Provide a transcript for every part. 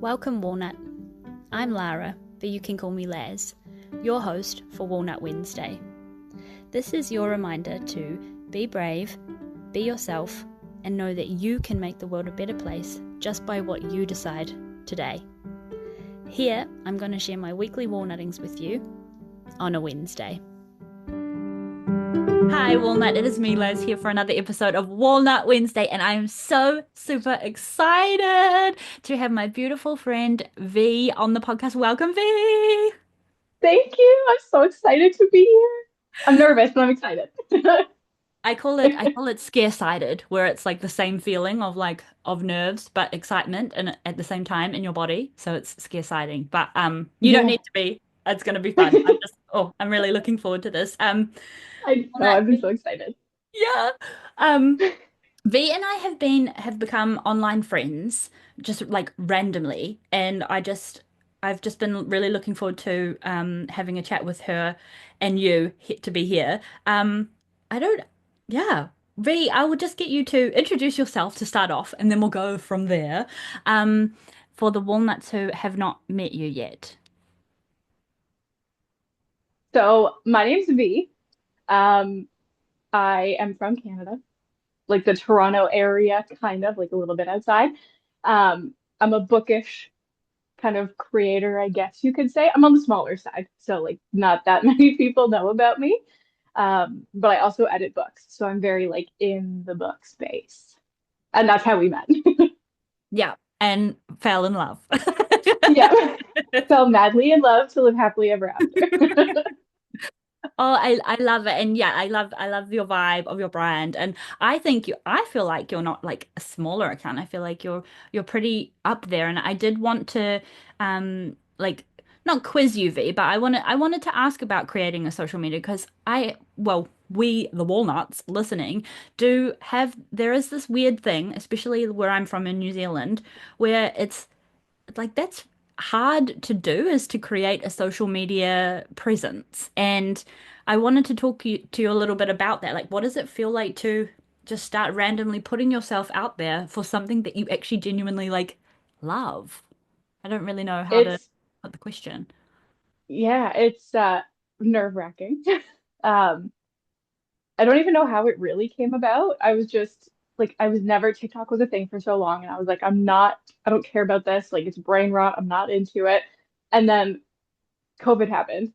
Welcome, Walnut. I'm Lara, but you can call me Laz, your host for Walnut Wednesday. This is your reminder to be brave, be yourself, and know that you can make the world a better place just by what you decide today. Here, I'm going to share my weekly walnuttings with you on a Wednesday. Hi, Walnut. It is me, Liz, here for another episode of Walnut Wednesday, and I am so super excited to have my beautiful friend V on the podcast. Welcome, V. Thank you. I'm so excited to be here. I'm nervous, but I'm excited. I call it scare-sided, where it's like the same feeling of nerves but excitement and at the same time in your body. So it's scare-siding. But you don't Yeah, need to be. It's gonna be fun. I'm really looking forward to this. I know. Walnut, I've been so excited. yeah. Um V and I have become online friends just like randomly, and I've just been really looking forward to having a chat with her and to be here. I don't yeah. V, I will just get you to introduce yourself to start off, and then we'll go from there. Um for the walnuts who have not met you yet. So my name's V. Um, I am from Canada, like the Toronto area, kind of like a little bit outside. I'm a bookish kind of creator, I guess you could say. I'm on the smaller side, so like not that many people know about me. But I also edit books, so I'm very like in the book space, and that's how we met. Yeah, and fell in love. Yeah. Fell madly in love to live happily ever after. Oh, I love it. And yeah, I love your vibe of your brand. And I feel like you're not like a smaller account. I feel like you're pretty up there. And I did want to like not quiz you, V, but I wanted to ask about creating a social media because we the walnuts listening do have there is this weird thing, especially where I'm from in New Zealand, where it's like that's hard to do is to create a social media presence. And I wanted to to you a little bit about that. Like, what does it feel like to just start randomly putting yourself out there for something that you actually genuinely like love? I don't really know how to It's put the question. yeah, it's nerve-wracking. Um, I don't even know how it really came about. I was just like I was never TikTok was a thing for so long and I was like I don't care about this. Like it's brain rot. I'm not into it. And then COVID happened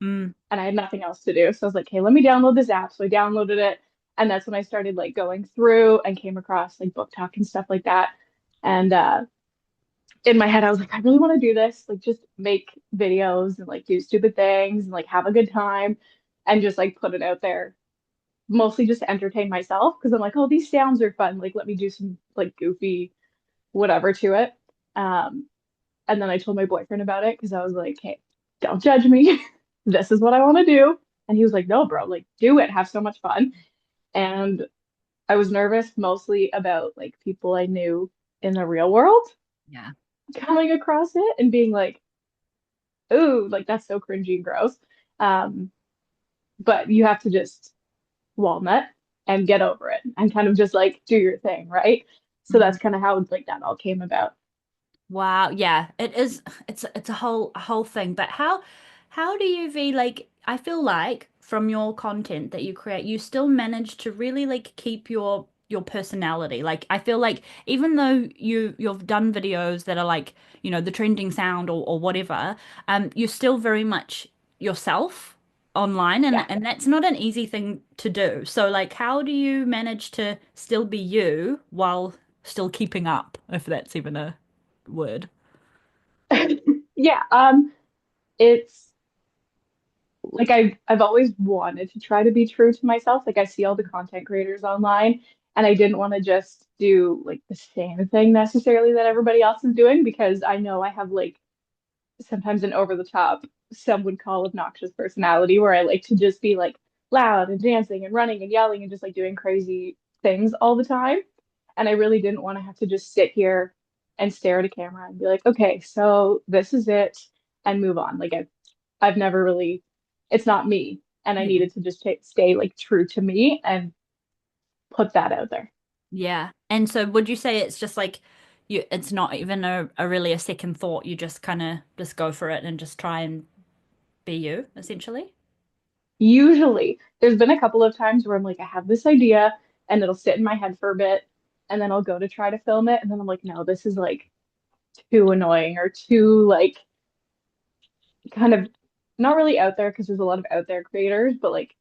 Mm, and I had nothing else to do. So I was like, "Hey, let me download this app." So I downloaded it and that's when I started like going through and came across like book talk and stuff like that. And in my head, I was like, I really want to do this, like just make videos and like do stupid things and like have a good time and just like put it out there, mostly just to entertain myself because I'm like, oh, these sounds are fun. Like, let me do some like goofy whatever to it. Um, and then I told my boyfriend about it because I was like, hey, don't judge me. This is what I want to do. And he was like, no, bro, like do it, have so much fun. And I was nervous mostly about like people I knew in the real world yeah. coming across it and being like, ooh, like that's so cringy and gross. Um, but you have to just walnut and get over it and kind of just like do your thing, right? So Mm-hmm. that's kind of how like that all came about. Wow, yeah, it is. It's a whole thing. But how do you V like? I feel like from your content that you create, you still manage to really like keep your personality. Like I feel like even though you've done videos that are like the trending sound or whatever, you're still very much yourself online, Yeah. and that's not an easy thing to do. So like, how do you manage to still be you while still keeping up, if that's even a word. Yeah, it's like I've always wanted to try to be true to myself. Like I see all the content creators online and I didn't want to just do like the same thing necessarily that everybody else is doing because I know I have like sometimes an over the top, some would call obnoxious personality where I like to just be like loud and dancing and running and yelling and just like doing crazy things all the time. And I really didn't want to have to just sit here and stare at a camera and be like, okay, so this is it and move on. Like I've never really, it's not me. And I Yeah. needed to just stay like true to me and put that out there. Yeah. And so would you say it's just like it's not even a really a second thought. You just kind of just go for it and just try and be you, essentially. Usually, there's been a couple of times where I'm like, I have this idea and it'll sit in my head for a bit, and then I'll go to try to film it, and then I'm like, no, this is like too annoying or too like kind of not really out there because there's a lot of out there creators, but like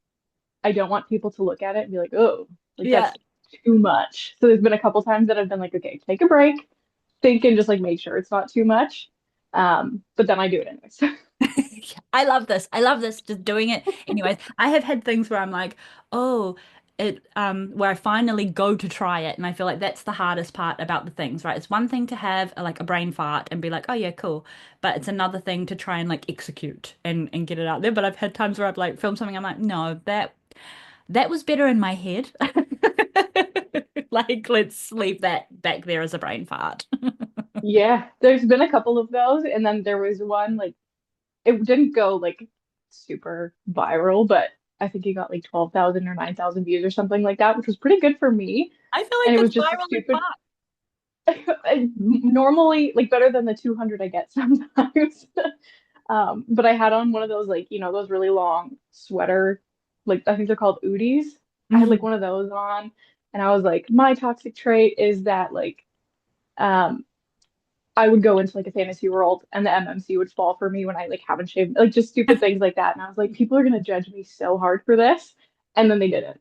I don't want people to look at it and be like, oh, like Yeah. that's too much. So there's been a couple times that I've been like, okay, take a break, think and just like make sure it's not too much. But then I do it anyways. I love this. I love this. Just doing it. Anyways, I have had things where I'm like, oh, where I finally go to try it, and I feel like that's the hardest part about the things, right? It's one thing to have like a brain fart and be like, oh yeah, cool, but it's another thing to try and like execute and get it out there. But I've had times where I've like filmed something, I'm like, no, that was better in my head. Like, let's leave that back there as a brain fart. Yeah, there's been a couple of those, and then there was one like it didn't go like super viral, but I think it got like 12,000 or 9,000 views or something like that, which was pretty good for me. I feel And like it that's was just a viral as stupid, fuck. normally like better than the 200 I get sometimes. But I had on one of those like, those really long sweater, like I think they're called Oodies. I had like Mhm. one of those on, and I was like, my toxic trait is that like um I would go into like a fantasy world and the MMC would fall for me when I like haven't shaved, like just stupid things like that. And I was like, people are gonna judge me so hard for this. And then they didn't.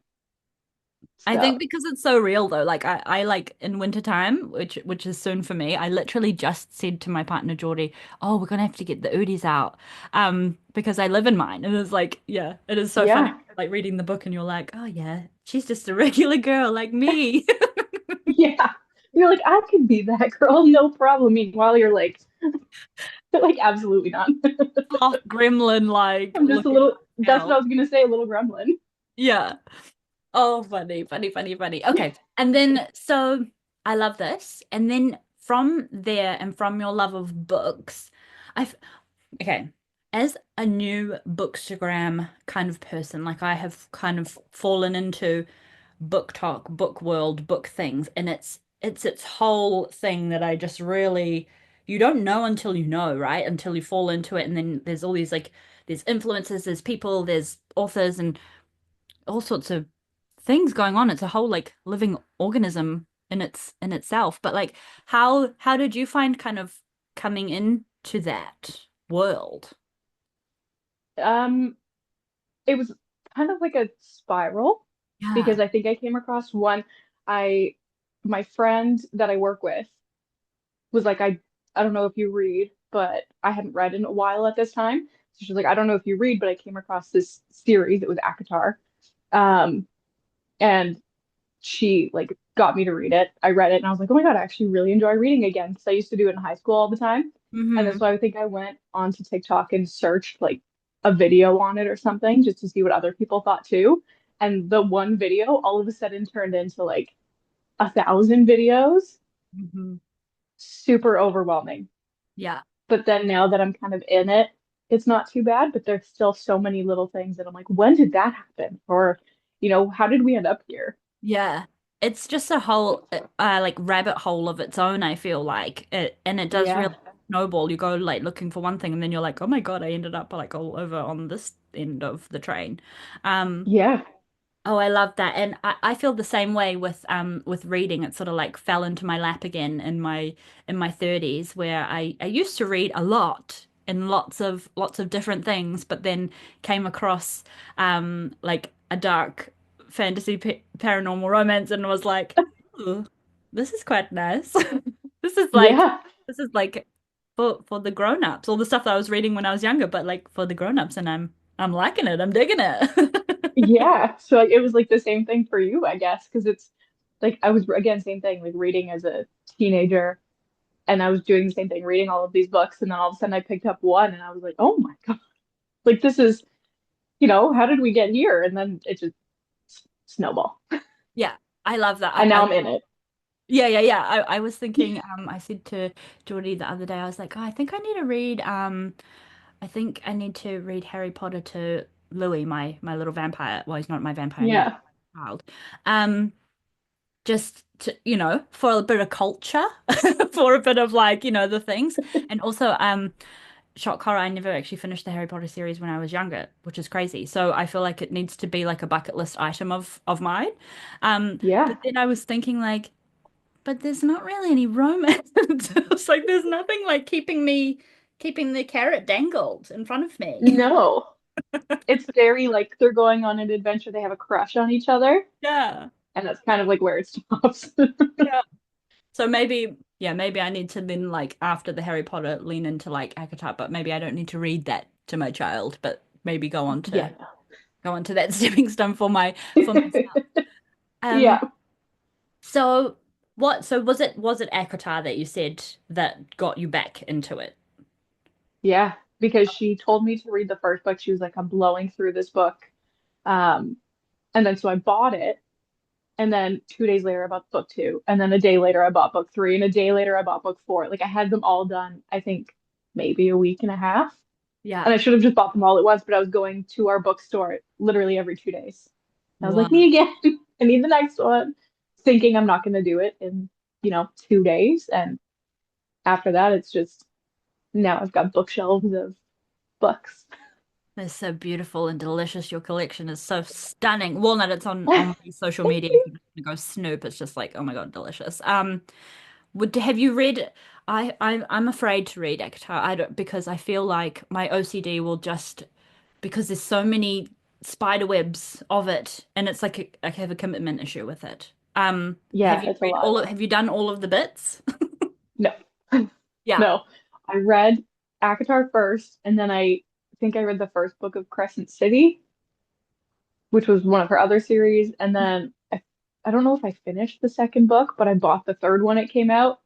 I think So because it's so real though, like I like in wintertime, which is soon for me, I literally just said to my partner Geordie, oh, we're gonna have to get the Oodies out. Because I live in mine. And it's like, yeah, it is so funny yeah. like reading the book and you're like, oh yeah, she's just a regular girl like me. Yeah. You're like, I could be that girl, no problem. Meanwhile, you're like absolutely not. Half gremlin like I'm just a looking little, that's what I girl. was gonna say, a little gremlin. Yeah. Oh, funny, funny, funny, funny. Okay. And then, so I love this. And then from there and from your love of books, I've, okay, as a new bookstagram kind of person, like I have kind of fallen into book talk, book world, book things, and it's its whole thing that I just really, you don't know until you know, right? Until you fall into it. And then there's all these like, there's influencers, there's people, there's authors, and all sorts of things going on. It's a whole like living organism in itself. But like how did you find kind of coming into that world? Um, it was kind of like a spiral Yeah. because I think I came across one. I my friend that I work with was like, I don't know if you read, but I hadn't read in a while at this time. So she's like, I don't know if you read, but I came across this series. It was Akatar. Um, and she like got me to read it. I read it and I was like, oh my God, I actually really enjoy reading again because I used to do it in high school all the time. And Hmm. that's why I think I went onto TikTok and searched like a video on it or something just to see what other people thought too. And the one video all of a sudden turned into like 1,000 videos. Hmm. Super overwhelming. Yeah. But then now that I'm kind of in it, it's not too bad, but there's still so many little things that I'm like, when did that happen? Or, how did we end up here? Yeah. It's just a whole like rabbit hole of its own, I feel like. And it does really Yeah. snowball. You go like looking for one thing and then you're like, "Oh my God, I ended up like all over on this end of the train." Um Yeah. Oh, I love that. And I feel the same way with reading. It sort of like fell into my lap again in my 30s where I used to read a lot in lots of different things, but then came across like a dark fantasy paranormal romance and was like, "Ooh, this is quite nice." This is like Yeah. this is like for the grown-ups, all the stuff that I was reading when I was younger, but like for the grown-ups and I'm liking it. I'm digging it. Yeah. So like, it was like the same thing for you, I guess, because it's like I was again same thing, like reading as a teenager, and I was doing the same thing, reading all of these books, and then all of a sudden I picked up one, and I was like, oh my God, like this is, how did we get here? And then it just snowball, Yeah, I love that. and now I'm in it. Yeah, yeah, yeah. I was thinking, I said to Geordie the other day, I was like, oh, I think I need to read, I think I need to read Harry Potter to Louis, my little vampire. Well, he's not my vampire anymore, Yeah. child. Um, just to, for a bit of culture, for a bit of like, the things. And also, shock horror, I never actually finished the Harry Potter series when I was younger, which is crazy. So I feel like it needs to be like a bucket list item of mine. But Yeah. then I was thinking like, but there's not really any romance. It's like there's nothing like keeping the carrot dangled in front of me. No. It's very like they're going on an adventure, they have a crush on each other, Yeah. and that's kind of like where it stops. Yeah. So maybe, yeah, maybe I need to then like after the Harry Potter lean into like ACOTAR, but maybe I don't need to read that to my child, but maybe Yeah. go on to that stepping stone for myself. Yeah. Um, so so was it ACOTAR that you said that got you back into it? Yeah. Because she told me to read the first book. She was like, I'm blowing through this book. Um, and then so I bought it. And then 2 days later, I bought book two. And then a day later, I bought book three. And a day later, I bought book four. Like I had them all done, I think maybe a week and a half. Yeah. And I should have just bought them all at once, but I was going to our bookstore literally every 2 days. I was like, Wow. me again. I need the next one, thinking I'm not going to do it in, 2 days. And after that, it's just now I've got bookshelves of books. They're so beautiful and delicious. Your collection is so stunning. Walnut, it's on Thank my social media. If you. you just wanna go snoop, it's just like, oh my God, delicious. Have you read? I'm afraid to read ACOTAR. I don't because I feel like my OCD will just because there's so many spider webs of it, and it's like I have a commitment issue with it. Have Yeah, you it's a read lot. have you done all of the bits? No, Yeah, no. I read ACOTAR first, and then I think I read the first book of Crescent City, which was one of her other series. And then I don't know if I finished the second book, but I bought the third one it came out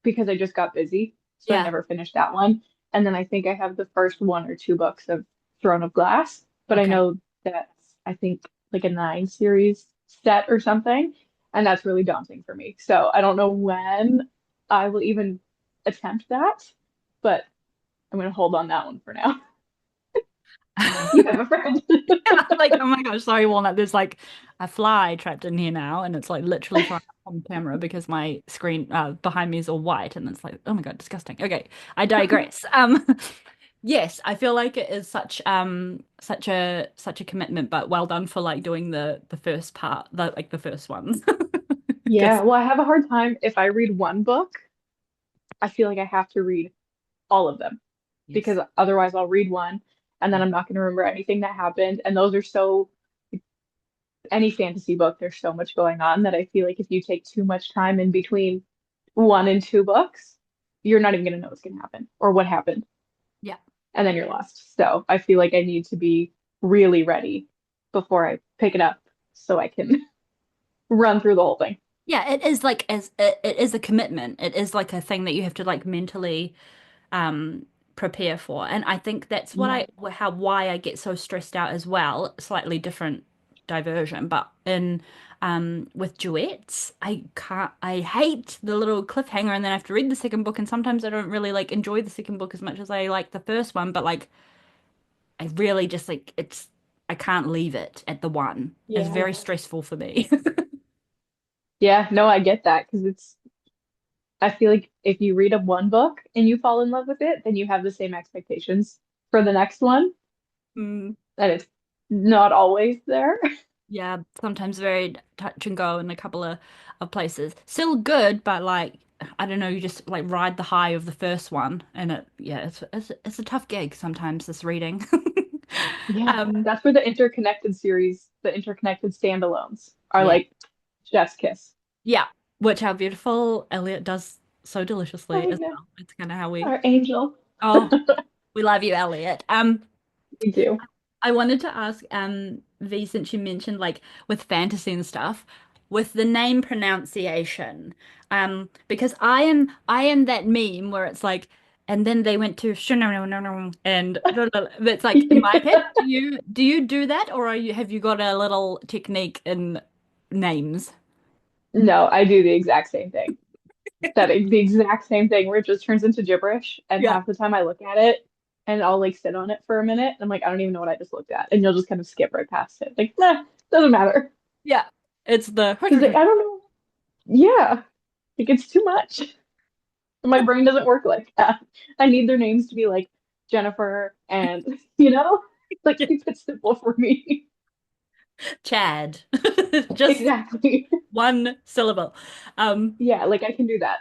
because I just got busy. So I yeah. never finished that one. And then I think I have the first one or two books of Throne of Glass, but I Okay. know that's, I think, like a nine series set or something. And that's really daunting for me. So I don't know when I will even attempt that, but I'm going to hold on that one for now. You have a friend. I'm like, oh my gosh, sorry, Walnut. There's like a fly trapped in here now, and it's like literally trying to on camera because my screen behind me is all white, and it's like, oh my God, disgusting. Okay, I digress. Yes, I feel like it is such a commitment, but well done for like doing the first part, the first ones. Yeah, Because well, I have a hard time if I read one book, I feel like I have to read all of them because yes, otherwise I'll read one and then yeah, I'm not going to remember anything that happened. And those are so, any fantasy book, there's so much going on that I feel like if you take too much time in between one and two books, you're not even going to know what's going to happen or what happened. yeah. And then you're lost. So I feel like I need to be really ready before I pick it up so I can run through the whole thing. Yeah, it is like as it is a commitment. It is like a thing that you have to like mentally prepare for. And I think that's what Yeah. why I get so stressed out as well. Slightly different diversion, but in with duets, I hate the little cliffhanger and then I have to read the second book and sometimes I don't really like enjoy the second book as much as I like the first one, but like I really just like I can't leave it at the one. It's Yeah. very stressful for me. Yeah, no, I get that because I feel like if you read a one book and you fall in love with it, then you have the same expectations for the next one, Mm. and it's not always there. Yeah, sometimes very touch and go in a couple of places. Still good, but like I don't know, you just like ride the high of the first one, and it's a tough gig sometimes this reading. Yeah, Um, that's where the interconnected series, the interconnected standalones are yeah, like chef's kiss. yeah, which our beautiful Elliot does so deliciously I as know. well. It's kind of how we. Our angel. Oh, we love you, Elliot. We do. I wanted to ask, V, since you mentioned like with fantasy and stuff, with the name pronunciation, because I am that meme where it's like, and then they went to and it's like in my head. Do you do that, or have you got a little technique in names? No, I do the exact same thing. The exact same thing where it just turns into gibberish. And Yeah, half the time I look at it and I'll like sit on it for a minute. And I'm like, I don't even know what I just looked at. And you'll just kind of skip right past it. Like, nah, doesn't matter. yeah. It's the Because I don't know. Yeah, like it's too much. My brain doesn't work like that. I need their names to be like Jennifer and, like keep it simple for me. Chad. Just Exactly. one syllable. Um, Yeah, like I can do that.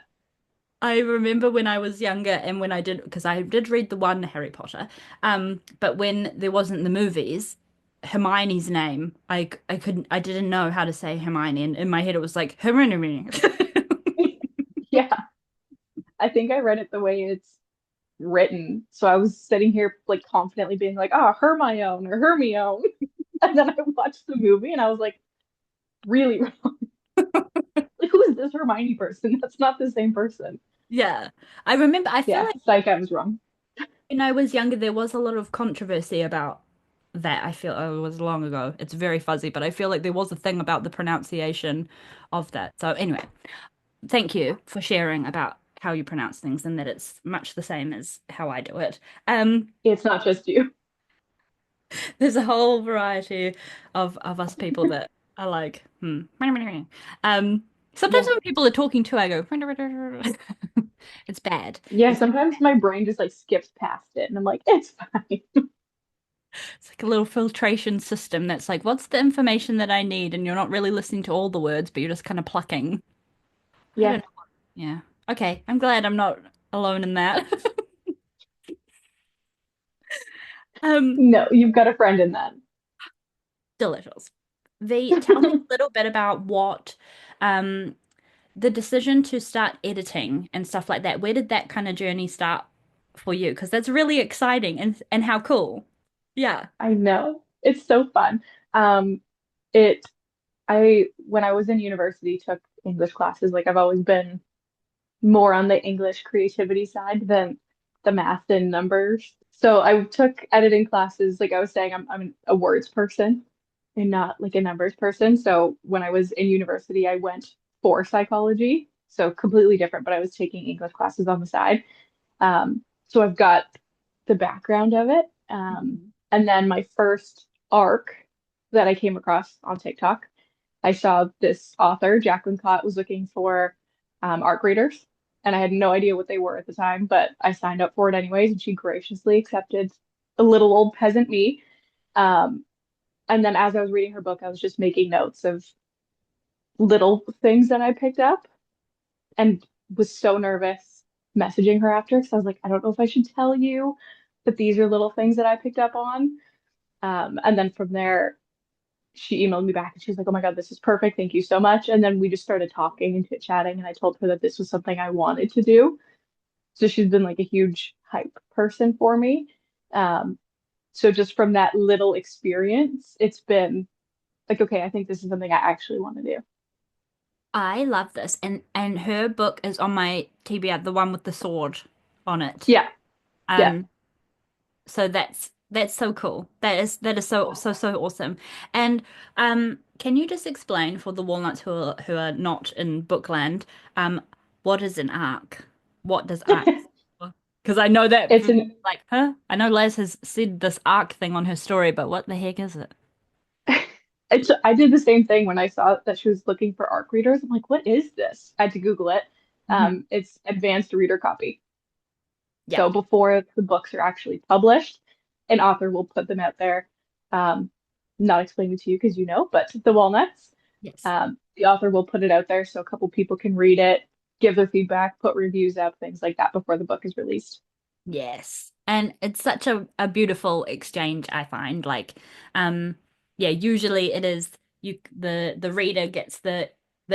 I remember when I was younger and when I did, because I did read the one Harry Potter, but when there wasn't the movies, Hermione's name, I didn't know how to say Hermione, and in my head it was like Hermione. Yeah, I think I read it the way it's written. So I was sitting here like confidently being like, oh, Hermione or Hermione. And then I watched the movie and I was like, really wrong. Like, who is this Hermione person? That's not the same person. Yeah, I remember. I feel Yeah, like psych, I was wrong. when I was younger, there was a lot of controversy about that. I feel oh, it was long ago. It's very fuzzy, but I feel like there was a thing about the pronunciation of that. So anyway, thank you for sharing about how you pronounce things and that it's much the same as how I do it. It's not just you. There's a whole variety of us people that are like, hmm. Um, sometimes Yeah. when people are talking too, I go, it's bad. Yeah, It's sometimes my brain just like skips past it and I'm like, it's fine. It's like a little filtration system that's like, what's the information that I need? And you're not really listening to all the words, but you're just kind of plucking. I don't Yeah. know. Yeah. Okay. I'm glad I'm not alone in that. Um, No, you've got a friend in that. delicious. V, tell me a little bit about what um the decision to start editing and stuff like that. Where did that kind of journey start for you? Because that's really exciting and how cool. Yeah. I know. It's so fun. Um, it I when I was in university took English classes. Like I've always been more on the English creativity side than the math and numbers. So I took editing classes. Like I was saying, I'm a words person and not like a numbers person. So when I was in university, I went for psychology. So completely different, but I was taking English classes on the side. So I've got the background of it. Mhm. And then my first arc that I came across on TikTok, I saw this author, Jacqueline Cott, was looking for art graders. And I had no idea what they were at the time, but I signed up for it anyways, and she graciously accepted a little old peasant me. Um, and then as I was reading her book, I was just making notes of little things that I picked up and was so nervous messaging her after because I was like, I don't know if I should tell you, but these are little things that I picked up on. And then from there, she emailed me back and she's like, oh my God, this is perfect. Thank you so much. And then we just started talking and chit-chatting, and I told her that this was something I wanted to do. So she's been like a huge hype person for me. Um, so just from that little experience, it's been like, okay, I think this is something I actually want to do. I love this. And her book is on my TBR, the one with the sword on it. Yeah, yeah. Um, so that's so cool. That is so awesome. And can you just explain for the walnuts who are not in Bookland, um, what is an arc? What does arc? Because I know that It's for an like her, I know Les has said this arc thing on her story, but what the heck is it? I did the same thing when I saw that she was looking for ARC readers. I'm like, what is this? I had to Google it. Mhm. It's advanced reader copy. Yeah. So before the books are actually published, an author will put them out there. Um, not explaining to you because you know, but the walnuts, Yes. the author will put it out there so a couple people can read it, give their feedback, put reviews up, things like that before the book is released. Yes. And it's such a beautiful exchange, I find. Like, um, yeah, usually it is the reader gets the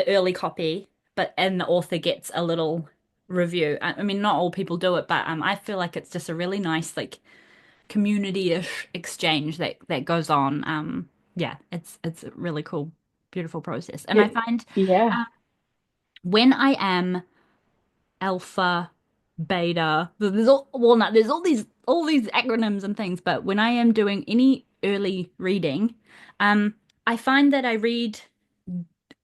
early copy, but and the author gets a little review. I mean, not all people do it, but I feel like it's just a really nice like community-ish exchange that goes on. Yeah, it's a really cool, beautiful process. And I It, find yeah. when I am alpha, beta. There's all walnut. There's all these acronyms and things. But when I am doing any early reading, I find that I read.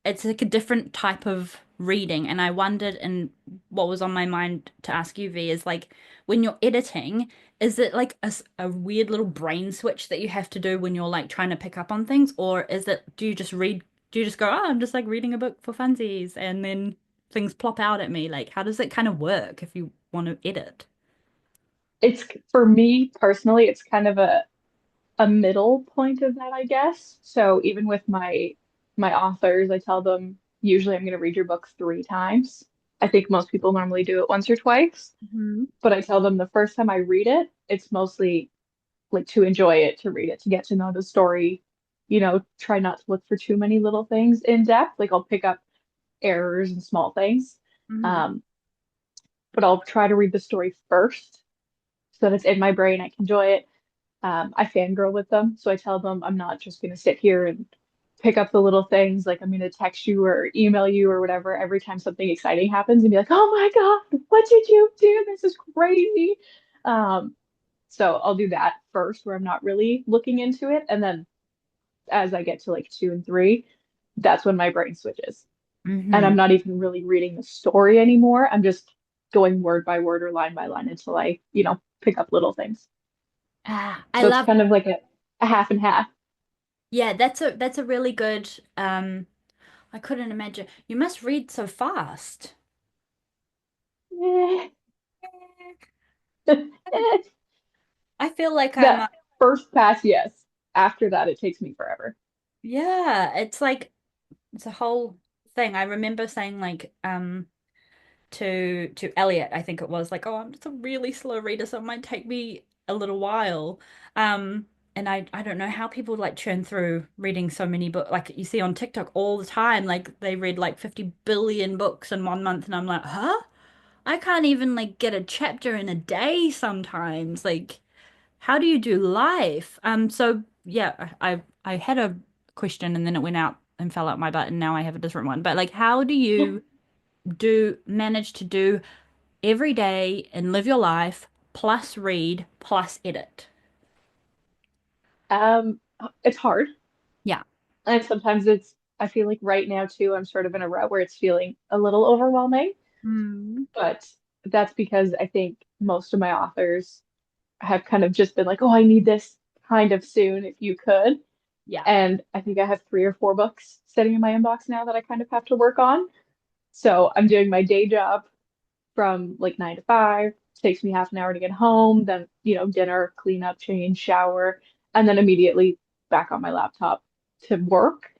It's like a different type of reading, and I wondered, and what was on my mind to ask you, V, is like when you're editing, is it like a weird little brain switch that you have to do when you're like trying to pick up on things, or is it do you just read? do you just go, oh, I'm just like reading a book for funsies, and then things plop out at me? Like, how does it kind of work if you want to edit? It's for me personally, it's kind of a middle point of that, I guess. So even with my authors, I tell them usually I'm going to read your book 3 times. I think most people normally do it once or twice, Hmm. but I tell them the first time I read it, it's mostly like to enjoy it, to read it, to get to know the story. Try not to look for too many little things in depth. Like I'll pick up errors and small things. Hmm. Um, but I'll try to read the story first so that it's in my brain. I can enjoy it. I fangirl with them. So I tell them I'm not just going to sit here and pick up the little things. Like I'm going to text you or email you or whatever every time something exciting happens and be like, oh my God, what did you do? This is crazy. Um, so I'll do that first where I'm not really looking into it. And then as I get to like 2 and 3, that's when my brain switches. And Hmm. I'm not even really reading the story anymore. I'm just going word by word or line by line until I pick up little things. I So it's love, kind of like a half and half. yeah, that's a really good, I couldn't imagine. You must read so fast. Eh, eh. I feel like I'm, That first pass, yes. After that, it takes me forever. yeah, it's like it's a whole thing. I remember saying like to Elliot, I think it was like, oh, I'm just a really slow reader, so it might take me a little while. And I don't know how people like churn through reading so many books. Like you see on TikTok all the time, like they read like 50 billion books in 1 month, and I'm like, huh? I can't even like get a chapter in a day sometimes. Like, how do you do life? So yeah, I had a question and then it went out and fell out my butt, and now I have a different one. But like, how do you do manage to do every day and live your life, plus read, plus edit? Um, it's hard. Yeah. And sometimes I feel like right now too, I'm sort of in a rut where it's feeling a little overwhelming, Mm. but that's because I think most of my authors have kind of just been like, oh, I need this kind of soon if you could. Yeah. And I think I have 3 or 4 books sitting in my inbox now that I kind of have to work on. So I'm doing my day job from like 9 to 5. Takes me half an hour to get home, then dinner, clean up, change, shower, and then immediately back on my laptop to work.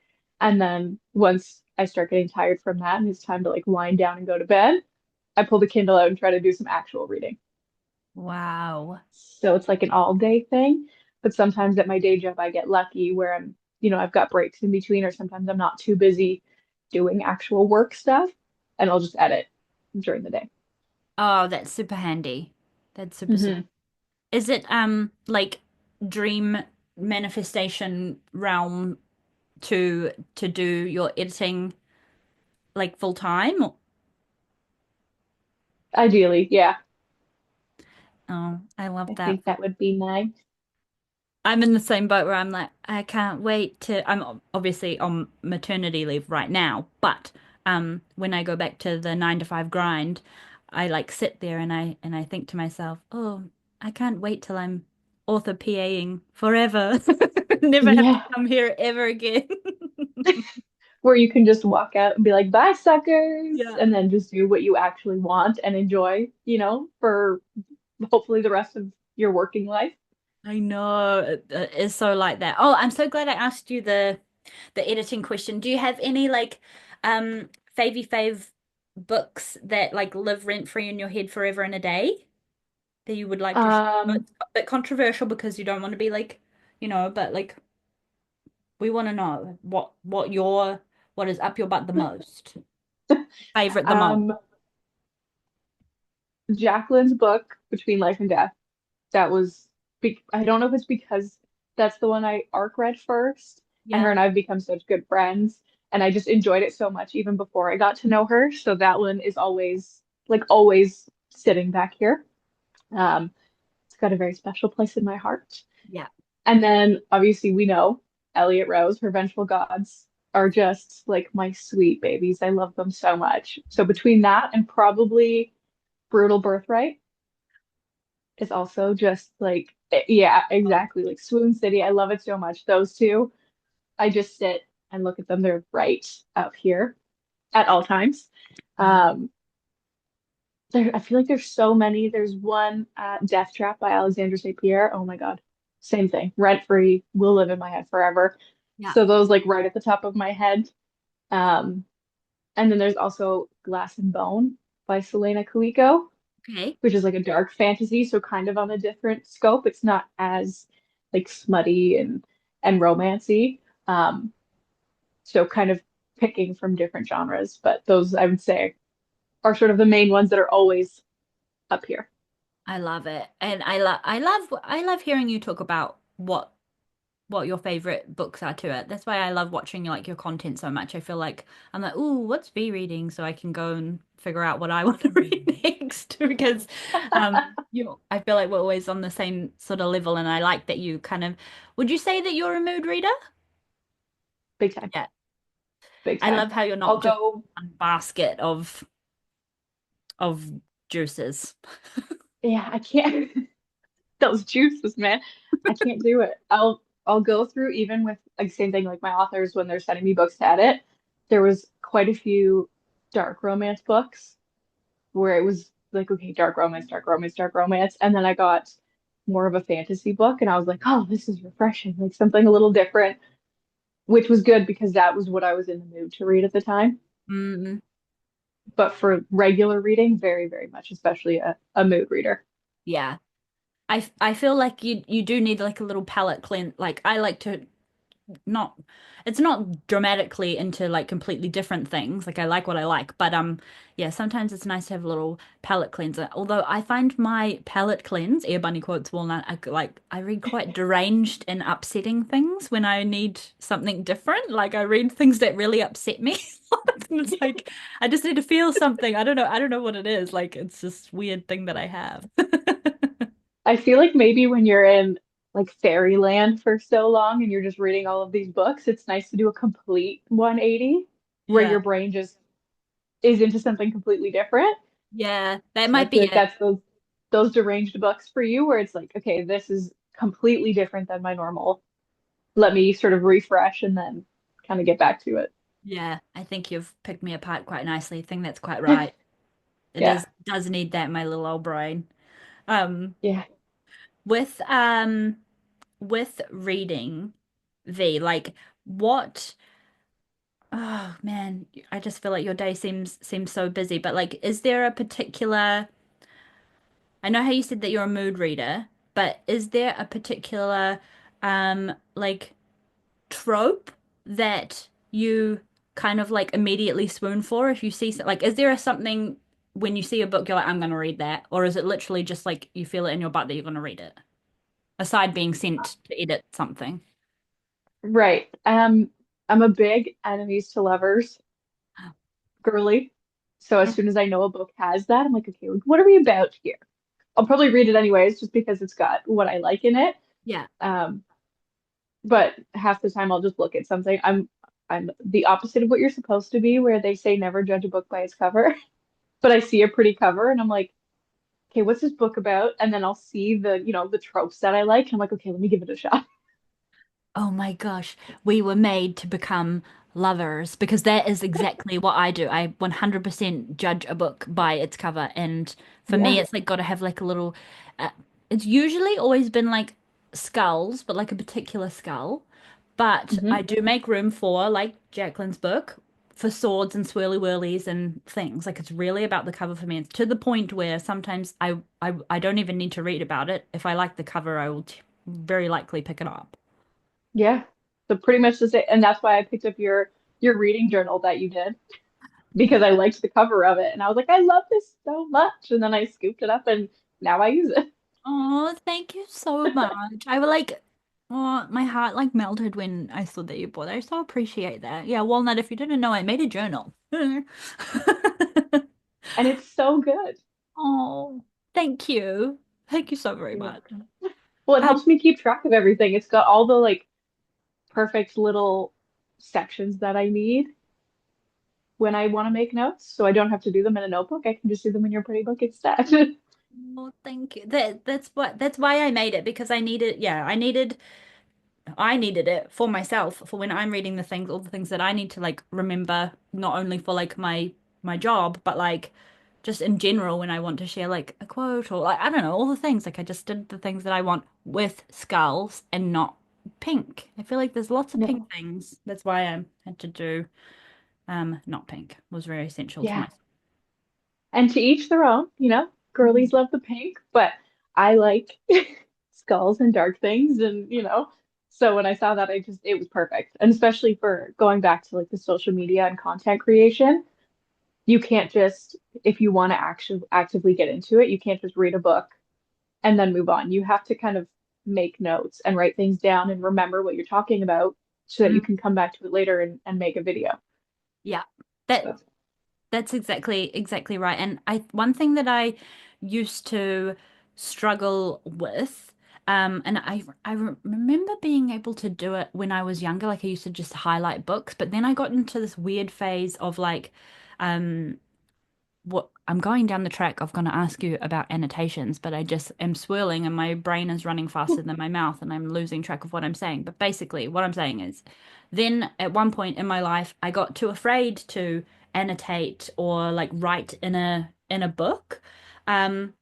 And then once I start getting tired from that and it's time to like wind down and go to bed, I pull the Kindle out and try to do some actual reading. Wow. So it's like an all day thing. But sometimes at my day job, I get lucky where I've got breaks in between, or sometimes I'm not too busy doing actual work stuff and I'll just edit during the day. Oh, that's super handy. That's super, super. Hmm. Is it like dream manifestation realm to do your editing like full time? Ideally, yeah. Oh, I love I that. think that would be nice. I'm in the same boat where I'm like, I can't wait to. Obviously on maternity leave right now, but when I go back to the 9 to 5 grind, I like sit there and I think to myself, oh, I can't wait till I'm author PAing forever. Never have to Yeah. come here ever again. Where you can just walk out and be like, bye, suckers, Yeah. and then just do what you actually want and enjoy for hopefully the rest of your working life. I know it is so like that. Oh, I'm so glad I asked you the editing question. Do you have any like fave books that like live rent free in your head forever and a day that you would like to share? Um, It's a bit controversial because you don't want to be like, but like we want to know what is up your butt the most, favorite the most. um, Jacqueline's book, Between Life and Death, that was, be I don't know if it's because that's the one I arc read first, and her Yeah. and I've become such good friends, and I just enjoyed it so much even before I got to know her. So that one is always sitting back here. Um, it's got a very special place in my heart. Yeah. And then obviously we know Elliot Rose, Her Vengeful Gods are just like my sweet babies. I love them so much. So between that and probably Brutal Birthright is also just like, yeah, exactly. Like Swoon City. I love it so much. Those two, I just sit. and look at them. They're right up here at all times. Uh, Um, I feel like there's so many. There's one, Death Trap by Alexandre St. Pierre. Oh my God. Same thing. Rent free, will live in my head forever. yeah. So those like right at the top of my head. Um, and then there's also Glass and Bone by Selena Kuiko, Okay. which is like a dark fantasy, so kind of on a different scope. It's not as like smutty and romancy. Um, so kind of picking from different genres, but those I would say are sort of the main ones that are always up here. I love it. And I love hearing you talk about what your favorite books are to it. That's why I love watching like your content so much. I feel like I'm like, "Ooh, what's V reading?" So I can go and figure out what I want to read next because I feel like we're always on the same sort of level and I like that you kind of would you say that you're a mood reader? Big time, Yeah. big I time. love how you're not I'll just go, a basket of juices. yeah, I can't those juices, man. I can't do it. I'll go through even with like same thing like my authors when they're sending me books to edit. There was quite a few dark romance books where it was like, okay, dark romance, dark romance, dark romance. And then I got more of a fantasy book and I was like, oh, this is refreshing, like something a little different, which was good because that was what I was in the mood to read at the time. Mm, But for regular reading, very, very much, especially a mood reader. yeah. I feel like you do need like a little palate cleanse. Like I like to not it's not dramatically into like completely different things. Like I like what I like, but yeah, sometimes it's nice to have a little palate cleanser. Although I find my palate cleanse, Air Bunny quotes Walnut, I read quite deranged and upsetting things when I need something different. Like I read things that really upset me. And it's like I just need to feel something. I don't know what it is. Like it's this weird thing that I have. I feel like maybe when you're in like fairyland for so long and you're just reading all of these books, it's nice to do a complete 180 where Yeah. your brain just is into something completely different. Yeah, that So I might feel be like it. that's those deranged books for you where it's like, okay, this is completely different than my normal. Let me sort of refresh and then kind of get back to it. Yeah, I think you've picked me apart quite nicely. I think that's quite right. It Yeah. is does need that in my little old brain. Um, Yeah. with um with reading, V, like what oh man, I just feel like your day seems so busy, but like is there a particular I know how you said that you're a mood reader, but is there a particular like trope that you kind of like immediately swoon for if you see like is there something when you see a book you're like I'm gonna read that or is it literally just like you feel it in your butt that you're gonna read it aside being sent to edit something? Right. I'm a big enemies to lovers girly. So as Mm. soon as I know a book has that, I'm like, okay, what are we about here? I'll probably read it anyways, just because it's got what I like in it. Yeah. Um, but half the time I'll just look at something. I'm the opposite of what you're supposed to be, where they say never judge a book by its cover. But I see a pretty cover and I'm like, okay, what's this book about? And then I'll see the tropes that I like. And I'm like, okay, let me give it a shot. Oh my gosh, we were made to become lovers because that is exactly what I do. I 100% judge a book by its cover, and for me, Yeah. it's like got to have like a little. Uh, it's usually always been like skulls, but like a particular skull. But I Hmm. do make room for like Jacqueline's book for swords and swirly whirlies and things. Like it's really about the cover for me. It's to the point where sometimes I don't even need to read about it. If I like the cover, I will t very likely pick it up. Yeah. So pretty much the same. And that's why I picked up your reading journal that you did because I liked the cover of it. And I was like, I love this so much. And then I scooped it up and now I use it. Oh, thank you so much. I was like, oh, my heart like melted when I saw that you bought it. I so appreciate that. Yeah, Walnut, if you didn't know, I made a journal. And it's so good. Oh, thank you. Thank you so very You're much. welcome. Well, it Um, helps me keep track of everything. It's got all the like perfect little sections that I need when I want to make notes. So I don't have to do them in a notebook. I can just do them in your pretty book instead. oh, thank you. That's why I made it because I needed, yeah, I needed. I needed it for myself for when I'm reading the things, all the things that I need to like remember, not only for like my job, but like just in general when I want to share like a quote or like I don't know, all the things. Like I just did the things that I want with skulls and not pink. I feel like there's lots of pink No. things. That's why I had to do not pink. Was very essential to Yeah. my And to each their own, you know, Mhm. girlies love the pink, but I like skulls and dark things. And, so when I saw that, it was perfect. And especially for going back to like the social media and content creation, you can't just, if you want to actually actively get into it, you can't just read a book and then move on. You have to kind of make notes and write things down and remember what you're talking about so that you Mm, can come back to it later and make a video. yeah. That So, That's exactly right. And I one thing that I used to struggle with, and I remember being able to do it when I was younger. Like I used to just highlight books, but then I got into this weird phase of like, um, what I'm going down the track of going to ask you about annotations, but I just am swirling and my brain is running faster than my mouth and I'm losing track of what I'm saying. But basically, what I'm saying is, then at one point in my life, I got too afraid to annotate or like write in a book. Um,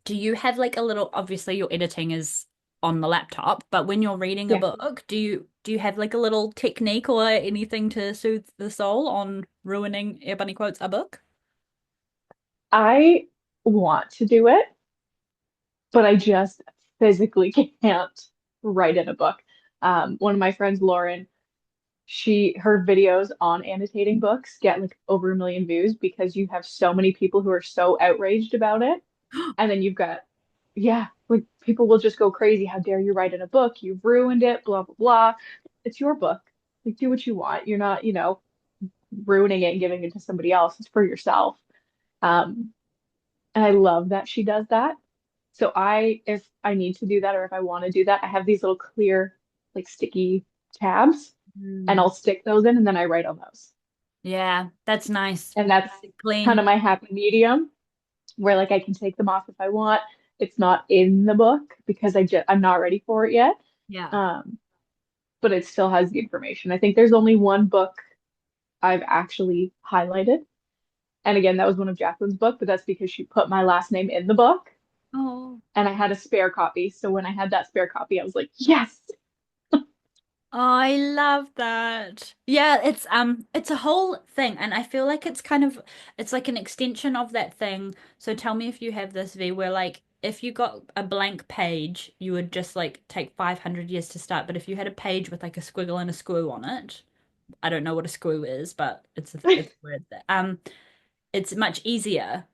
do you have like a little, obviously your editing is on the laptop, but when you're reading a yeah, book, do you have like a little technique or anything to soothe the soul on ruining air bunny quotes a book? I want to do it, but I just physically can't write in a book. One of my friends, Lauren, her videos on annotating books get like over 1 million views because you have so many people who are so outraged about it. And then you've got, yeah, like people will just go crazy. How dare you write in a book? You've ruined it, blah, blah, blah. It's your book. Like, do what you want. You're not, ruining it and giving it to somebody else. It's for yourself. Um, and I love that she does that. So if I need to do that or if I want to do that, I have these little clear, like sticky tabs and Mm. I'll stick those in and then I write on those. Yeah, that's nice. And that's kind Clean. of my happy medium where like I can take them off if I want. It's not in the book because I'm not ready for it yet. Yeah. Um, but it still has the information. I think there's only one book I've actually highlighted. And again, that was one of Jacqueline's book, but that's because she put my last name in the book Oh. and I had a spare copy. So when I had that spare copy, I was like, yes. Oh, I love that. Yeah, it's a whole thing and I feel like it's like an extension of that thing. So tell me if you have this V where like if you got a blank page, you would just like take 500 years to start, but if you had a page with like a squiggle and a screw on it, I don't know what a screw is, but it's a word that it's much easier.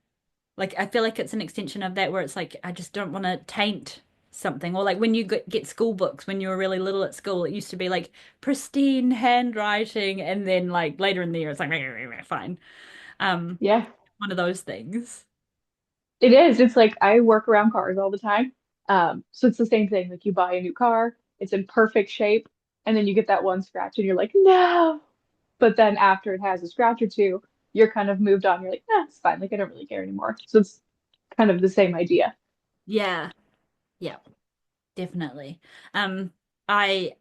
Like I feel like it's an extension of that where it's like I just don't want to taint something. Or like when you get school books when you were really little at school, it used to be like pristine handwriting, and then like later in the year it's like fine. Um, Yeah, one of those things. it is. It's like I work around cars all the time. So it's the same thing. Like you buy a new car, it's in perfect shape, and then you get that one scratch and you're like, no. But then after it has a scratch or two, you're kind of moved on. You're like, it's fine. Like I don't really care anymore. So it's kind of the same idea. Yeah, yeah. Definitely. I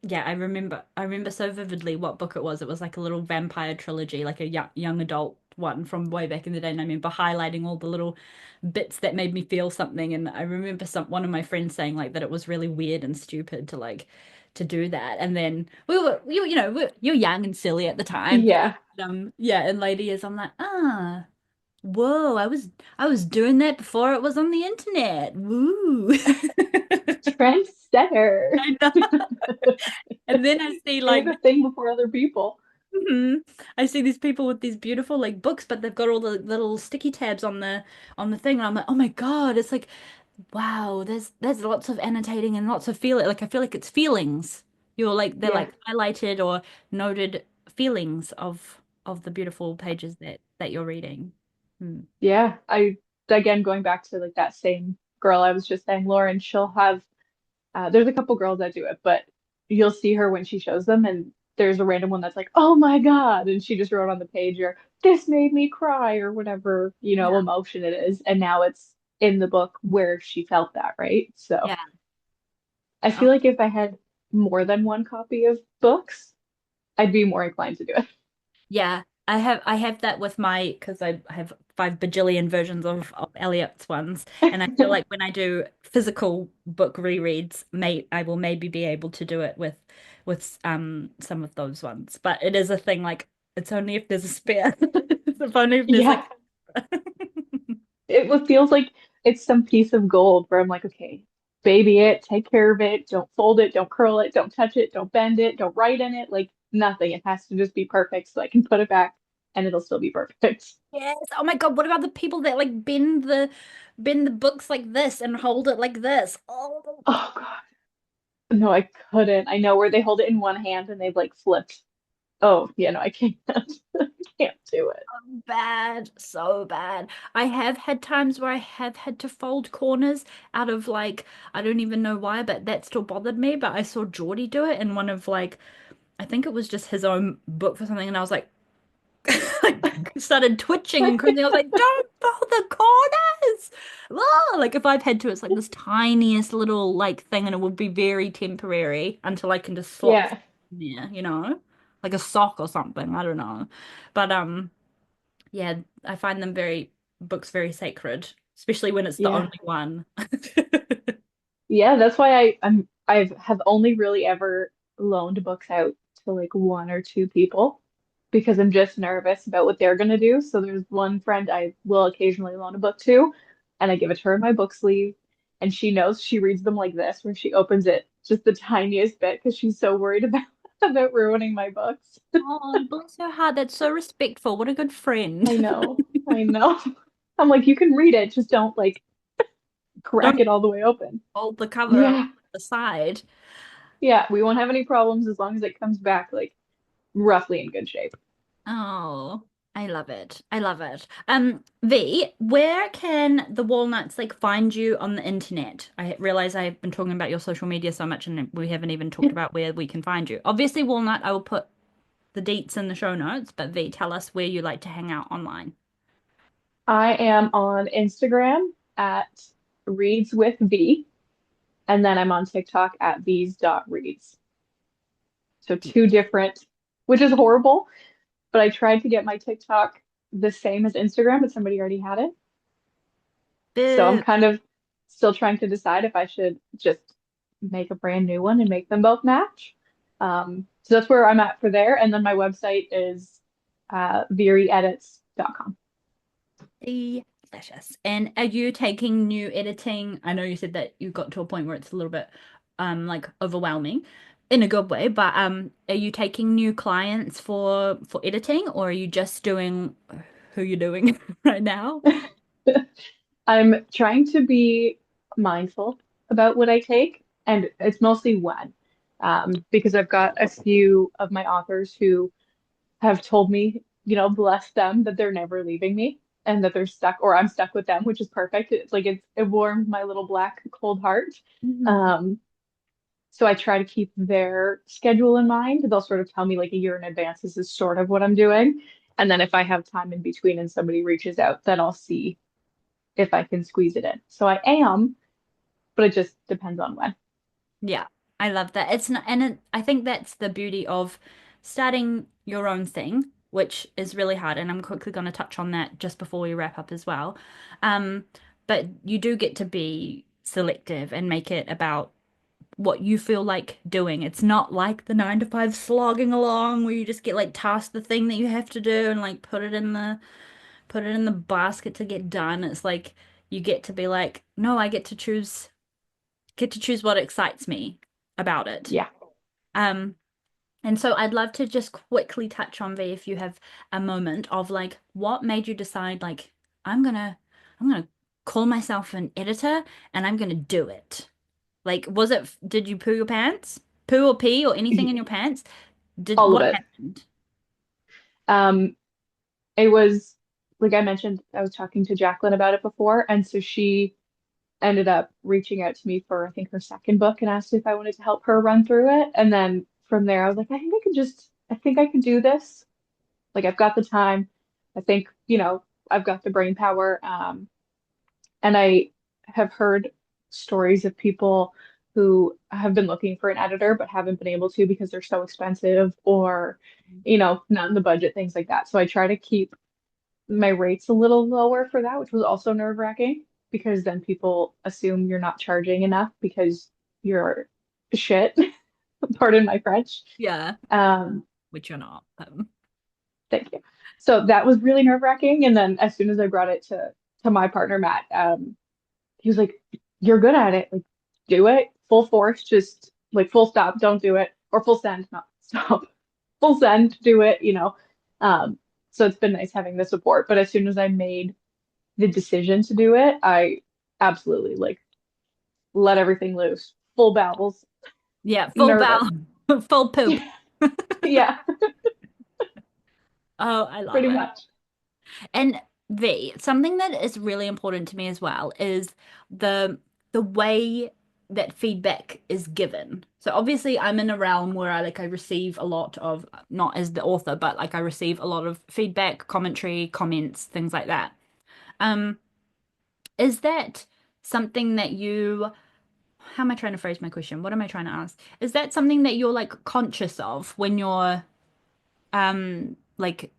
remember so vividly what book it was. It was like a little vampire trilogy, like a young adult one from way back in the day. And I remember highlighting all the little bits that made me feel something. And I remember one of my friends saying like that it was really weird and stupid to like to do that. And then you're young and silly at the time, but Yeah. yeah, in later years I'm like, whoa, I was doing that before it was on the internet. Woo. Trendsetter. I know. And then I see Doing like the thing before other people. mhm. I see these people with these beautiful like books, but they've got all the little sticky tabs on the thing, and I'm like, oh my God, it's like, wow, there's lots of annotating and lots of feeling. Like I feel like it's feelings. You're like they're Yeah. like highlighted or noted feelings of the beautiful pages that you're reading. Hmm. Yeah. Again, going back to like that same girl I was just saying, Lauren, she'll have, there's a couple girls that do it, but you'll see her when she shows them and there's a random one that's like, oh my God. And she just wrote on the page or this made me cry or whatever, Yeah. emotion it is. And now it's in the book where she felt that, right? So Yeah. I Oh, feel like if I had more than one copy of books, I'd be more inclined to do it. Yeah, I have that with my because I have 5 bajillion versions of Eliot's ones, and I feel like when I do physical book rereads, may I will maybe be able to do it with some of those ones. But it is a thing like it's only if there's a spare. If only if there's Yeah, like feels like it's some piece of gold where I'm like, okay, baby it, take care of it, don't fold it, don't curl it, don't touch it, don't bend it, don't write in it, like nothing. It has to just be perfect so I can put it back and it'll still be perfect. yes. Oh my God, what about the people that like bend the books like this and hold it like this? Oh, Oh God. No, I couldn't. I know where they hold it in one hand and they've like flipped. Oh, yeah, no, I can't. I can't do it. bad, so bad. I have had times where I have had to fold corners out of like, I don't even know why, but that still bothered me. But I saw Geordie do it in one of like, I think it was just his own book for something, and I was like, like started twitching and cringing. I was like, don't fold the corners. Ah, like if I've had to, it's like this tiniest little like thing, and it would be very temporary until I can just slot Yeah. there, like a sock or something. I don't know, but yeah, I find them very books very sacred, especially when it's the Yeah. only one. Yeah, that's why I have only really ever loaned books out to like one or two people because I'm just nervous about what they're gonna do. So there's one friend I will occasionally loan a book to, and I give it to her in my book sleeve, and she knows she reads them like this, where she opens it just the tiniest bit because she's so worried about about ruining my books. Oh, bless her heart. That's so respectful. What a good friend. I know, I know. I'm like, you can read it, just don't like crack Don't it all the way open. hold the cover on Yeah, the side. yeah, we won't have any problems as long as it comes back like roughly in good shape. Oh, I love it. I love it. V, where can the Walnuts like find you on the internet? I realize I've been talking about your social media so much and we haven't even talked about where we can find you. Obviously, Walnut, I will put the deets in the show notes, but V, tell us where you like to hang out online. I am on Instagram at reads with V, and then I'm on TikTok at v's.reads. So two different, which is horrible, but I tried to get my TikTok the same as Instagram, but somebody already had it. So I'm Boo. kind of still trying to decide if I should just make a brand new one and make them both match. So that's where I'm at for there. And then my website is veerieedits.com. Delicious. And are you taking new editing? I know you said that you got to a point where it's a little bit like overwhelming in a good way, but are you taking new clients for editing or are you just doing who you're doing right now? I'm trying to be mindful about what I take, and it's mostly when, because I've got a few of my authors who have told me, bless them, that they're never leaving me and that they're stuck, or I'm stuck with them, which is perfect. It's like it warmed my little black cold heart. Mhm. Um, so I try to keep their schedule in mind. They'll sort of tell me like a year in advance, this is sort of what I'm doing. And then if I have time in between and somebody reaches out, then I'll see if I can squeeze it in. So I am, but it just depends on when. Yeah, I love that. It's not, and I think that's the beauty of starting your own thing, which is really hard. And I'm quickly going to touch on that just before we wrap up as well. Um, but you do get to be selective and make it about what you feel like doing. It's not like the 9 to 5 slogging along where you just get like tasked the thing that you have to do and like put it in the basket to get done. It's like you get to be like, no, I get to choose what excites me about it. Yeah. Um, and so I'd love to just quickly touch on V if you have a moment of like what made you decide like I'm gonna call myself an editor and I'm gonna do it. Like was it did you poo your pants? Poo or pee or anything in your pants? Did All of what it. happened? Um, it was like I mentioned, I was talking to Jacqueline about it before, and so she ended up reaching out to me for I think her second book and asked if I wanted to help her run through it. And then from there, I was like, I think I can do this. Like I've got the time. I think, I've got the brain power. And I have heard stories of people who have been looking for an editor but haven't been able to because they're so expensive or, not in the budget, things like that. So I try to keep my rates a little lower for that, which was also nerve-wracking because then people assume you're not charging enough because you're shit. Pardon my French. Yeah, Um, which you're not. Thank you. So that was really nerve-wracking. And then as soon as I brought it to my partner Matt, he was like, "You're good at it. Like, do it full force. Just like full stop. Don't do it, or full send, not stop. Full send. Do it. Um, so it's been nice having the support. But as soon as I made the decision to do it, I absolutely like let everything loose. Full bowels, Yeah, full bow, nervous. full poop. Yeah, Oh, I love pretty it. much. And V, something that is really important to me as well is the the way that feedback is given. So obviously I'm in a realm where I receive a lot of, not as the author, but like I receive a lot of feedback, commentary, comments, things like that. Um, is that something that you, how am I trying to phrase my question? What am I trying to ask? Is that something that you're like conscious of when you're like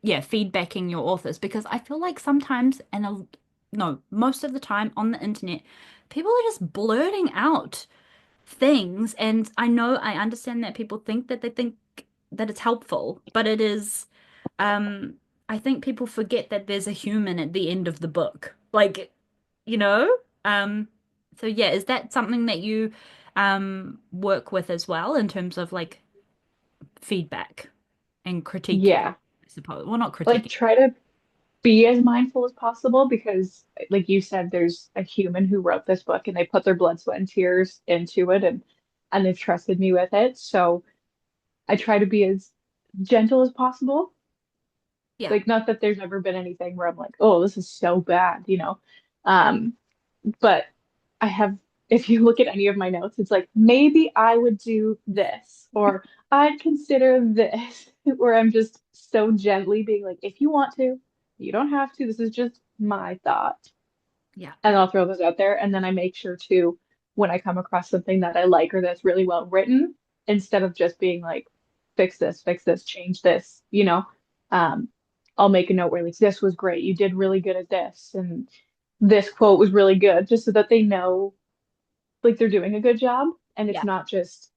yeah, feedbacking your authors? Because I feel like sometimes, and no, most of the time on the internet, people are just blurting out things. And I understand that people think that they think that it's helpful, but it is, um, I think people forget that there's a human at the end of the book. Like, you know? So yeah, is that something that you work with as well in terms of like feedback and critiquing, Yeah, I suppose? Well, not like critiquing. try to be as mindful as possible because, like you said, there's a human who wrote this book and they put their blood, sweat, and tears into it and they've trusted me with it. So I try to be as gentle as possible. Yeah. Like, not that there's ever been anything where I'm like, oh, this is so bad. Um, but I have, if you look at any of my notes, it's like, maybe I would do this, or I'd consider this, where I'm just so gently being like, if you want to, you don't have to. This is just my thought. Yeah. And I'll throw those out there. And then I make sure to, when I come across something that I like or that's really well written, instead of just being like, fix this, change this, um, I'll make a note where like, this was great. You did really good at this. And this quote was really good, just so that they know like they're doing a good job. And it's Yeah. not just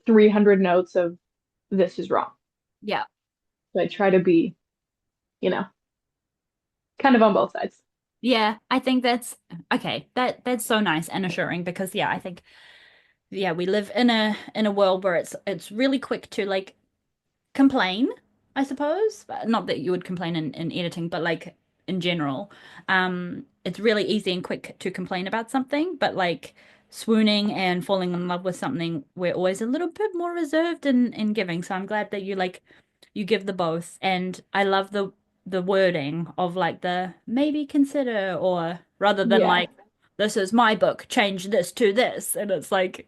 300 notes of this is wrong. Yeah. So I try to be, you know, kind of on both sides. Yeah. I think that's okay. That's so nice and assuring because yeah, I think yeah, we live in a world where it's really quick to like complain, I suppose. Not that you would complain in editing, but like in general. It's really easy and quick to complain about something, but like swooning and falling in love with something, we're always a little bit more reserved in giving. So I'm glad that you like you give the both. And I love the wording of like the maybe consider or rather than Yeah. like this is my book, change this to this. And it's like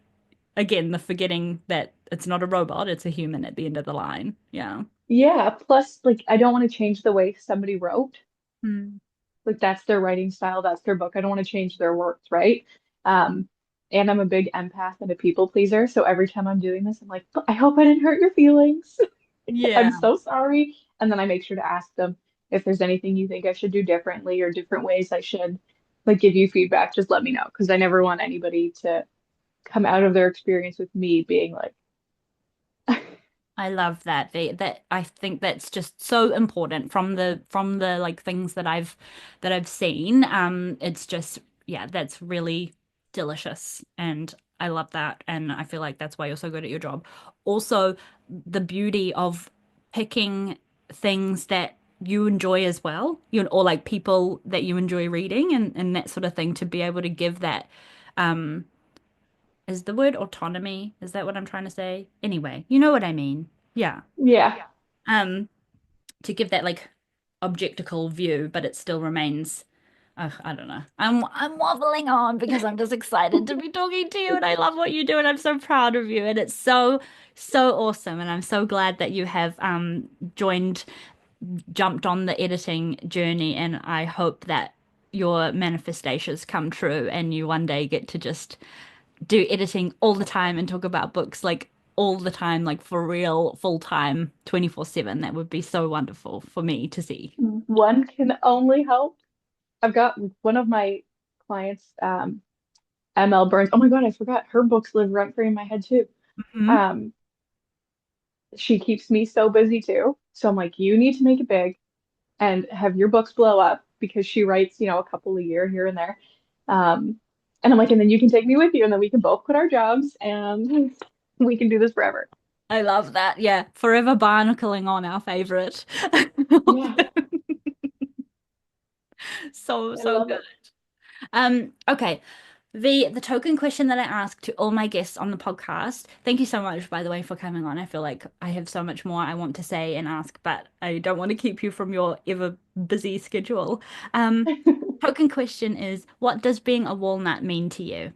again, the forgetting that it's not a robot, it's a human at the end of the line. Yeah. Yeah. Plus, like, I don't want to change the way somebody wrote. Hmm. Like, that's their writing style, that's their book. I don't want to change their works, right? Um, and I'm a big empath and a people pleaser. So every time I'm doing this, I'm like, I hope I didn't hurt your feelings. Yeah. I'm so sorry. And then I make sure to ask them if there's anything you think I should do differently or different ways I should like give you feedback, just let me know. Because I never want anybody to come out of their experience with me being like, I love that. That I think that's just so important from the like things that I've seen. It's just yeah, that's really delicious and I love that and I feel like that's why you're so good at your job. Also, the beauty of picking things that you enjoy as well, or like people that you enjoy reading and that sort of thing to be able to give that um is the word autonomy? Is that what I'm trying to say? Anyway, you know what I mean. Yeah. yeah, Um, to give that like objectical view, but it still remains I don't know. I'm waffling on because I'm just excited to be talking to you and I love what you do and I'm so proud of you and it's so awesome and I'm so glad that you have joined jumped on the editing journey and I hope that your manifestations come true and you one day get to just do editing all the time and talk about books like all the time, like for real, full time, 24/7. That would be so wonderful for me to see. One can only hope. I've got one of my clients, ML Burns. Oh my God, I forgot her books live rent free in my head too. Hmm. Um, she keeps me so busy too. So I'm like, you need to make it big and have your books blow up because she writes, a couple a year here and there. Um, and I'm like, and then you can take me with you, and then we can both quit our jobs and we can do this forever. I love that. Yeah, forever barnacling on our favorite. Yeah, So, I so love good. it. Okay. The token question that I ask to all my guests on the podcast. Thank you so much, by the way, for coming on. I feel like I have so much more I want to say and ask, but I don't want to keep you from your ever busy schedule. Token question is, what does being a walnut mean to you?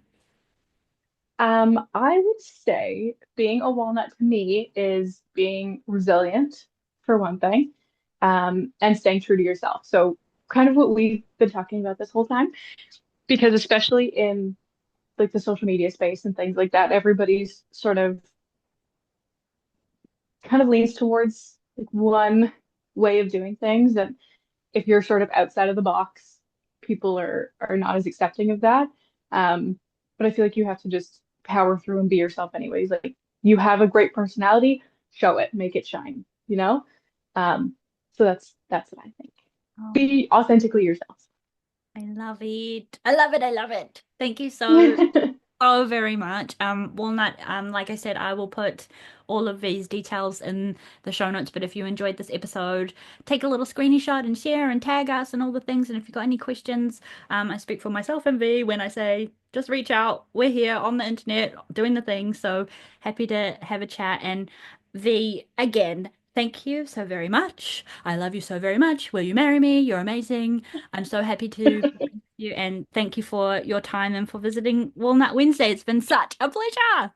I would say being a walnut to me is being resilient, for one thing, and staying true to yourself. So, kind of what we've been talking about this whole time, because especially in like the social media space and things like that, everybody's sort of kind of leans towards like one way of doing things. And if you're sort of outside of the box, people are not as accepting of that. But I feel like you have to just power through and be yourself anyways. Like you have a great personality, show it, make it shine, you know? So that's what I think. Be authentically yourself. I love it. I love it. I love it. Thank you so very much. Walnut, like I said, I will put all of these details in the show notes. But if you enjoyed this episode, take a little screenshot and share and tag us and all the things. And if you've got any questions, I speak for myself and V when I say just reach out. We're here on the internet doing the thing. So happy to have a chat. And V, again, thank you so very much. I love you so very much. Will you marry me? You're amazing. I'm so happy to you and thank you for your time and for visiting Walnut Wednesday. It's been such a pleasure.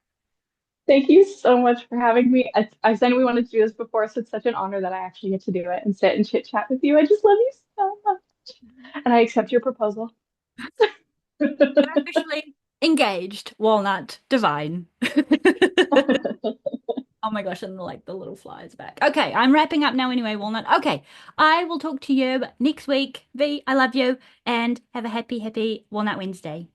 Thank you so much for having me. I said we wanted to do this before, so it's such an honor that I actually get to do it and sit and chit chat with you. I just love you so much. And I accept your proposal. You're officially engaged, Walnut Divine. Oh my gosh, and like the little flies back. Okay, I'm wrapping up now anyway, Walnut. Okay, I will talk to you next week. V, I love you and have a happy, happy Walnut Wednesday.